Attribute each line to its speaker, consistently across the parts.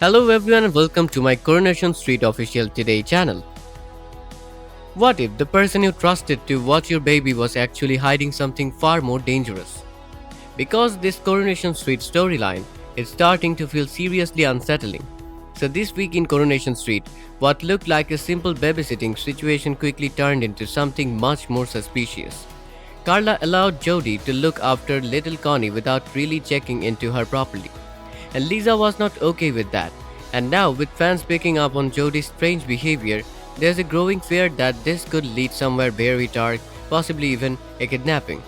Speaker 1: Hello everyone and welcome to my Coronation Street official Today channel. What if the person you trusted to watch your baby was actually hiding something far more dangerous? Because this Coronation Street storyline is starting to feel seriously unsettling. So this week in Coronation Street, what looked like a simple babysitting situation quickly turned into something much more suspicious. Carla allowed Jodi to look after little Connie without really checking into her properly. And Lisa was not okay with that. And now, with fans picking up on Jodie's strange behavior, there's a growing fear that this could lead somewhere very dark, possibly even a kidnapping.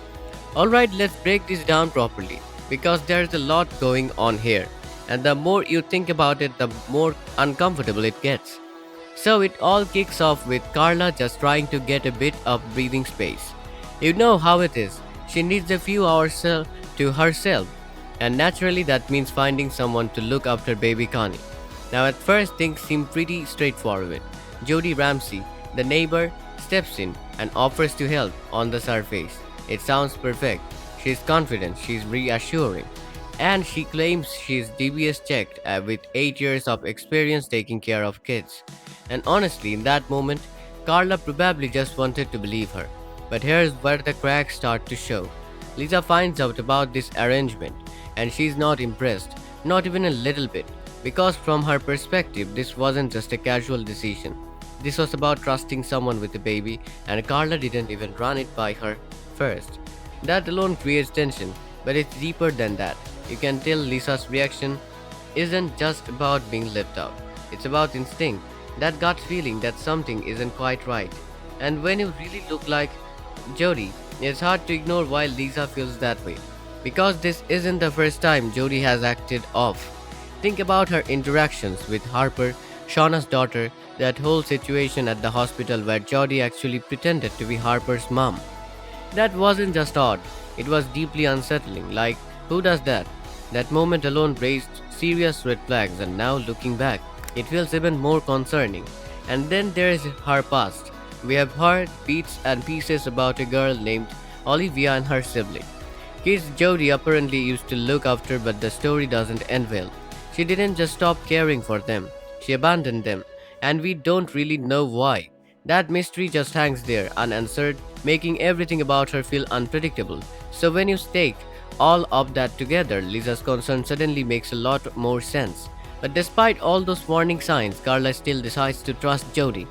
Speaker 1: Alright, let's break this down properly, because there's a lot going on here, and the more you think about it, the more uncomfortable it gets. So it all kicks off with Carla just trying to get a bit of breathing space. You know how it is, she needs a few hours to herself, and naturally that means finding someone to look after baby Connie. Now at first things seem pretty straightforward. Jodi Ramsey, the neighbor, steps in and offers to help on the surface. It sounds perfect. She's confident, she's reassuring, and she claims she's DBS checked with 8 years of experience taking care of kids. And honestly, in that moment, Carla probably just wanted to believe her. But here's where the cracks start to show. Lisa finds out about this arrangement, and she's not impressed, not even a little bit, because from her perspective, this wasn't just a casual decision. This was about trusting someone with a baby, and Carla didn't even run it by her first. That alone creates tension, but it's deeper than that. You can tell Lisa's reaction isn't just about being left out, it's about instinct, that gut feeling that something isn't quite right. And when you really look like Jodi, it's hard to ignore why Lisa feels that way. Because this isn't the first time Jodi has acted off. Think about her interactions with Harper, Shauna's daughter, that whole situation at the hospital where Jodi actually pretended to be Harper's mom. That wasn't just odd, it was deeply unsettling. Like, who does that? That moment alone raised serious red flags, and now looking back, it feels even more concerning. And then there is her past. We have heard bits and pieces about a girl named Olivia and her sibling. Kids Jodi apparently used to look after, but the story doesn't end well. She didn't just stop caring for them, she abandoned them, and we don't really know why. That mystery just hangs there unanswered, making everything about her feel unpredictable. So when you stake all of that together, Lisa's concern suddenly makes a lot more sense. But despite all those warning signs, Carla still decides to trust Jodi.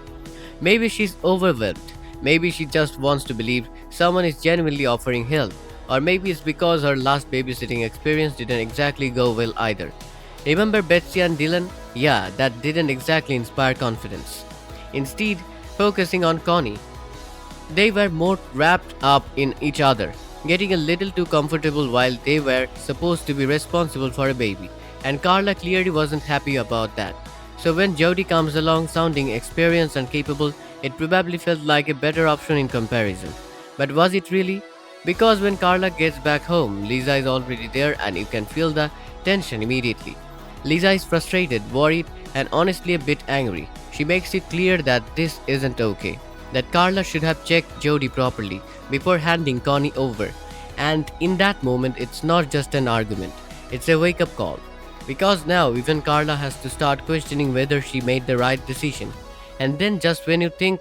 Speaker 1: Maybe she's overwhelmed, maybe she just wants to believe someone is genuinely offering help, or maybe it's because her last babysitting experience didn't exactly go well either. Remember Betsy and Dylan? Yeah, that didn't exactly inspire confidence. Instead, focusing on Connie, they were more wrapped up in each other, getting a little too comfortable while they were supposed to be responsible for a baby, and Carla clearly wasn't happy about that. So when Jodi comes along sounding experienced and capable, it probably felt like a better option in comparison. But was it really? Because when Carla gets back home, Lisa is already there and you can feel the tension immediately. Lisa is frustrated, worried, and honestly a bit angry. She makes it clear that this isn't okay, that Carla should have checked Jodi properly before handing Connie over. And in that moment, it's not just an argument, it's a wake up call. Because now even Carla has to start questioning whether she made the right decision. And then, just when you think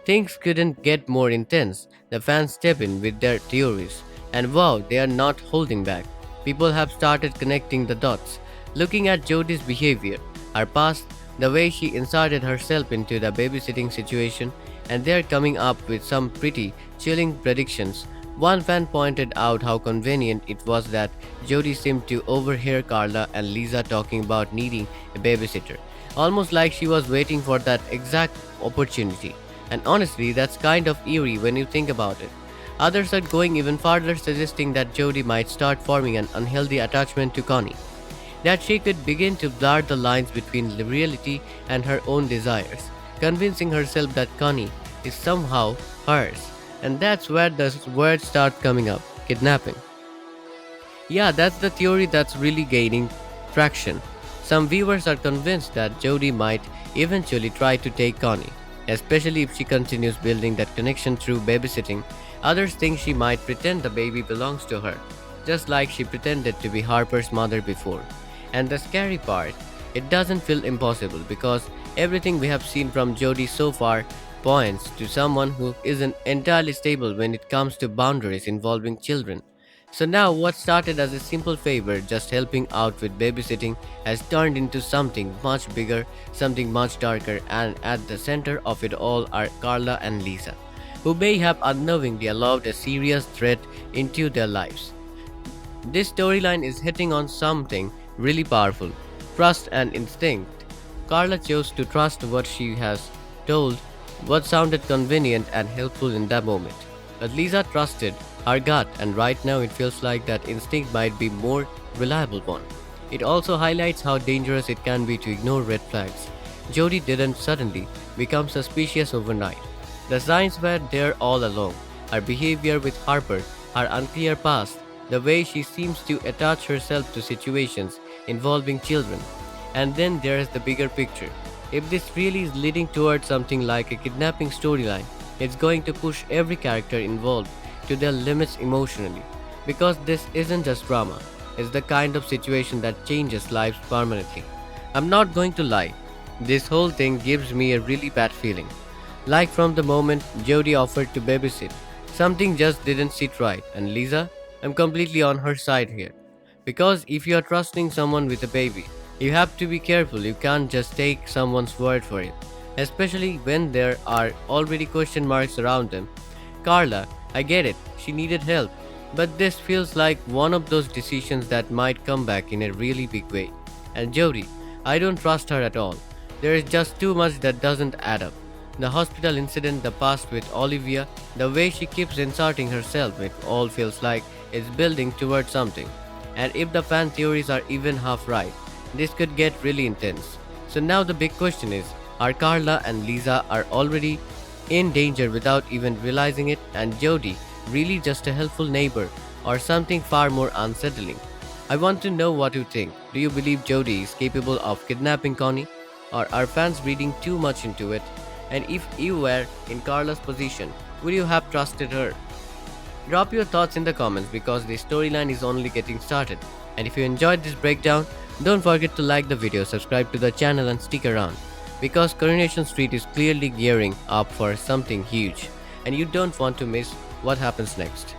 Speaker 1: things couldn't get more intense, the fans step in with their theories. And wow, they are not holding back. People have started connecting the dots, looking at Jodi's behavior, her past, the way she inserted herself into the babysitting situation, and they're coming up with some pretty chilling predictions. One fan pointed out how convenient it was that Jodi seemed to overhear Carla and Lisa talking about needing a babysitter, almost like she was waiting for that exact opportunity. And honestly, that's kind of eerie when you think about it. Others are going even farther, suggesting that Jodi might start forming an unhealthy attachment to Connie, that she could begin to blur the lines between reality and her own desires, convincing herself that Connie is somehow hers. And that's where the word starts coming up: kidnapping. Yeah, that's the theory that's really gaining traction. Some viewers are convinced that Jodi might eventually try to take Connie, especially if she continues building that connection through babysitting. Others think she might pretend the baby belongs to her, just like she pretended to be Harper's mother before. And the scary part, It doesn't feel impossible because everything we have seen from Jodi so far points to someone who isn't entirely stable when it comes to boundaries involving children. So now, what started as a simple favor, just helping out with babysitting, has turned into something much bigger, something much darker, and at the center of it all are Carla and Lisa, who may have unknowingly allowed a serious threat into their lives. This storyline is hitting on something really powerful: trust and instinct. Carla chose to trust what she has told, what sounded convenient and helpful in that moment. But Lisa trusted her gut, and right now it feels like that instinct might be more reliable one. It also highlights how dangerous it can be to ignore red flags. Jodi didn't suddenly become suspicious overnight. The signs were there all along. Her behavior with Harper, her unclear past, the way she seems to attach herself to situations involving children. And then there is the bigger picture. If this really is leading towards something like a kidnapping storyline, it's going to push every character involved to their limits emotionally. Because this isn't just drama, it's the kind of situation that changes lives permanently. I'm not going to lie, this whole thing gives me a really bad feeling. Like from the moment Jodi offered to babysit, something just didn't sit right, and Lisa, I'm completely on her side here. Because if you are trusting someone with a baby, you have to be careful. You can't just take someone's word for it, especially when there are already question marks around them. Carla, I get it, she needed help, but this feels like one of those decisions that might come back in a really big way. And Jodi, I don't trust her at all. There is just too much that doesn't add up. The hospital incident, the past with Olivia, the way she keeps inserting herself, it all feels like it's building towards something. And if the fan theories are even half right, this could get really intense. So now the big question is, are Carla and Lisa are already in danger without even realizing it, and Jodi really just a helpful neighbor or something far more unsettling? I want to know what you think. Do you believe Jodi is capable of kidnapping Connie, or are fans reading too much into it? And if you were in Carla's position, would you have trusted her? Drop your thoughts in the comments because the storyline is only getting started. And if you enjoyed this breakdown, don't forget to like the video, subscribe to the channel and stick around, because Coronation Street is clearly gearing up for something huge and you don't want to miss what happens next.